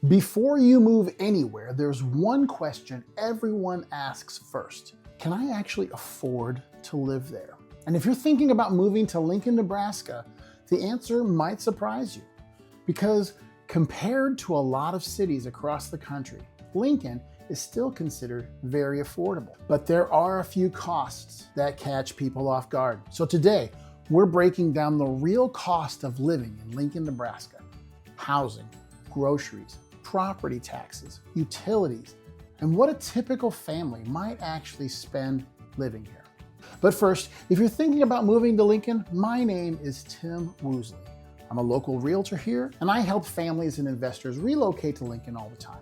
Before you move anywhere, there's one question everyone asks first. Can I actually afford to live there? And if you're thinking about moving to Lincoln, Nebraska, the answer might surprise you. Because compared to a lot of cities across the country, Lincoln is still considered very affordable. But there are a few costs that catch people off guard. So today, we're breaking down the real cost of living in Lincoln, Nebraska. Housing, groceries, property taxes, utilities, and what a typical family might actually spend living here. But first, if you're thinking about moving to Lincoln, my name is Tim Woosley. I'm a local realtor here, and I help families and investors relocate to Lincoln all the time.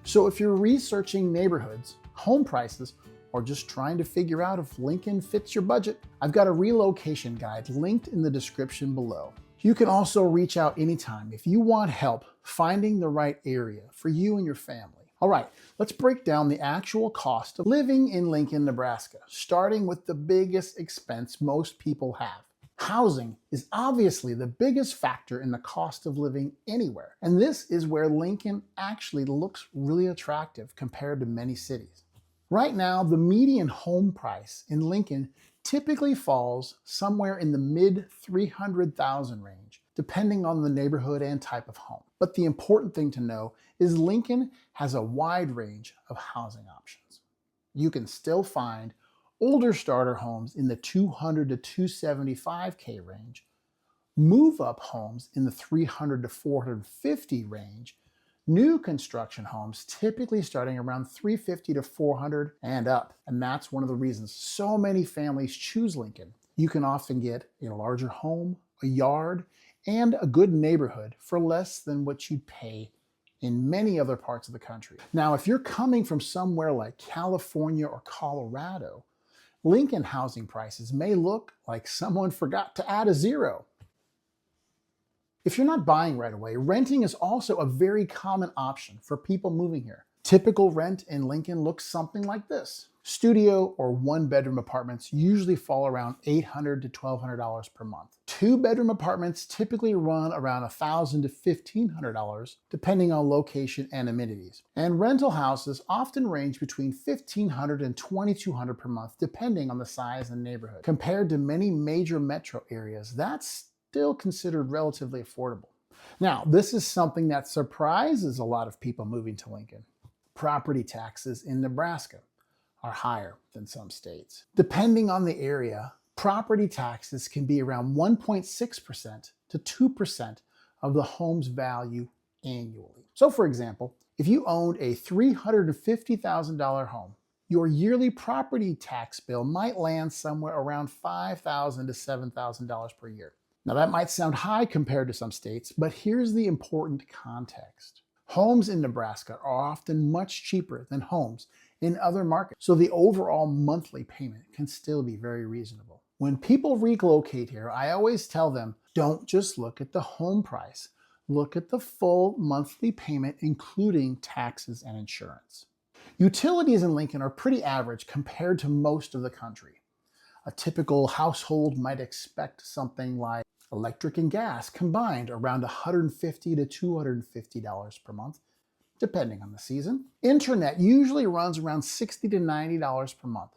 So if you're researching neighborhoods, home prices, or just trying to figure out if Lincoln fits your budget, I've got a relocation guide linked in the description below. You can also reach out anytime if you want help finding the right area for you and your family. All right, let's break down the actual cost of living in Lincoln, Nebraska, starting with the biggest expense most people have. Housing is obviously the biggest factor in the cost of living anywhere, and this is where Lincoln actually looks really attractive compared to many cities. Right now, the median home price in Lincoln typically falls somewhere in the mid $300,000 range, depending on the neighborhood and type of home. But the important thing to know is Lincoln has a wide range of housing options. You can still find older starter homes in the $200,000 to $275,000 range, move-up homes in the $300,000 to $450,000 range, new construction homes typically starting around $350,000 to $400,000 and up. And that's one of the reasons so many families choose Lincoln. You can often get a larger home, a yard, and a good neighborhood for less than what you'd pay in many other parts of the country. Now, if you're coming from somewhere like California or Colorado, Lincoln housing prices may look like someone forgot to add a zero. If you're not buying right away, renting is also a very common option for people moving here. Typical rent in Lincoln looks something like this. Studio or one-bedroom apartments usually fall around $800 to $1,200 per month. Two-bedroom apartments typically run around $1,000 to $1,500, depending on location and amenities. And rental houses often range between $1,500 and $2,200 per month, depending on the size and neighborhood. Compared to many major metro areas, that's still considered relatively affordable. Now, this is something that surprises a lot of people moving to Lincoln. Property taxes in Nebraska are higher than some states. Depending on the area, property taxes can be around 1.6% to 2% of the home's value annually. So for example, if you owned a $350,000 home, your yearly property tax bill might land somewhere around $5,000 to $7,000 per year. Now that might sound high compared to some states, but here's the important context. Homes in Nebraska are often much cheaper than homes in other markets, so the overall monthly payment can still be very reasonable. When people relocate here, I always tell them, don't just look at the home price. Look at the full monthly payment, including taxes and insurance. Utilities in Lincoln are pretty average compared to most of the country. A typical household might expect something like electric and gas combined around $150 to $250 per month, depending on the season. Internet usually runs around $60 to $90 per month.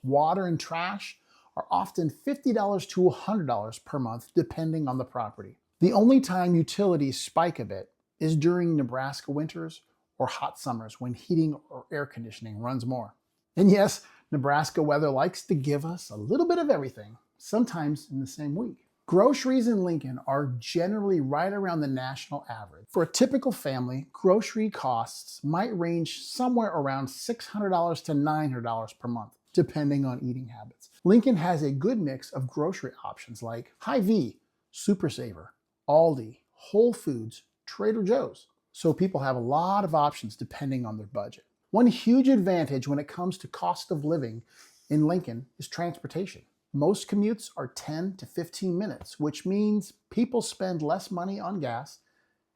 Water and trash are often $50 to $100 per month, depending on the property. The only time utilities spike a bit is during Nebraska winters or hot summers when heating or air conditioning runs more. And yes, Nebraska weather likes to give us a little bit of everything, sometimes in the same week. Groceries in Lincoln are generally right around the national average. For a typical family, grocery costs might range somewhere around $600 to $900 per month, depending on eating habits. Lincoln has a good mix of grocery options like Hy-Vee, Super Saver, Aldi, Whole Foods, Trader Joe's. So people have a lot of options depending on their budget. One huge advantage when it comes to cost of living in Lincoln is transportation. Most commutes are 10 to 15 minutes, which means people spend less money on gas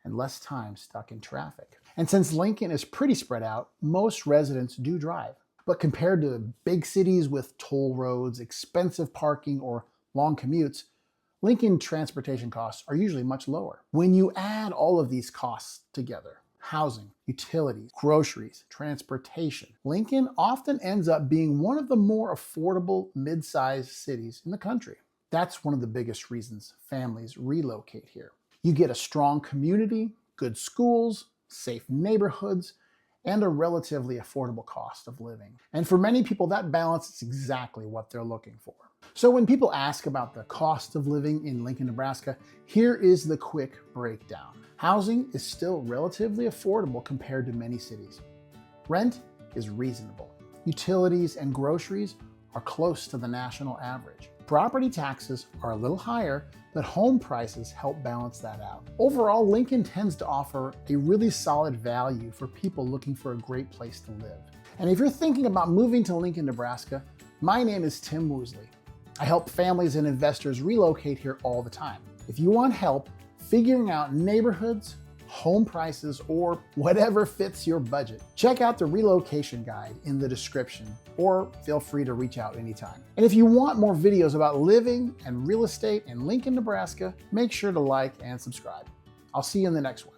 and less time stuck in traffic. And since Lincoln is pretty spread out, most residents do drive. But compared to big cities with toll roads, expensive parking, or long commutes, Lincoln transportation costs are usually much lower. When you add all of these costs together, housing, utilities, groceries, transportation, Lincoln often ends up being one of the more affordable mid-sized cities in the country. That's one of the biggest reasons families relocate here. You get a strong community, good schools, safe neighborhoods, and a relatively affordable cost of living. And for many people, that balance is exactly what they're looking for. So when people ask about the cost of living in Lincoln, Nebraska, here is the quick breakdown. Housing is still relatively affordable compared to many cities. Rent is reasonable. Utilities and groceries are close to the national average. Property taxes are a little higher, but home prices help balance that out. Overall, Lincoln tends to offer a really solid value for people looking for a great place to live. And if you're thinking about moving to Lincoln, Nebraska, my name is Tim Woosley. I help families and investors relocate here all the time. If you want help figuring out neighborhoods, home prices, or whatever fits your budget, check out the relocation guide in the description, or feel free to reach out anytime. And if you want more videos about living and real estate in Lincoln, Nebraska, make sure to like and subscribe. I'll see you in the next one.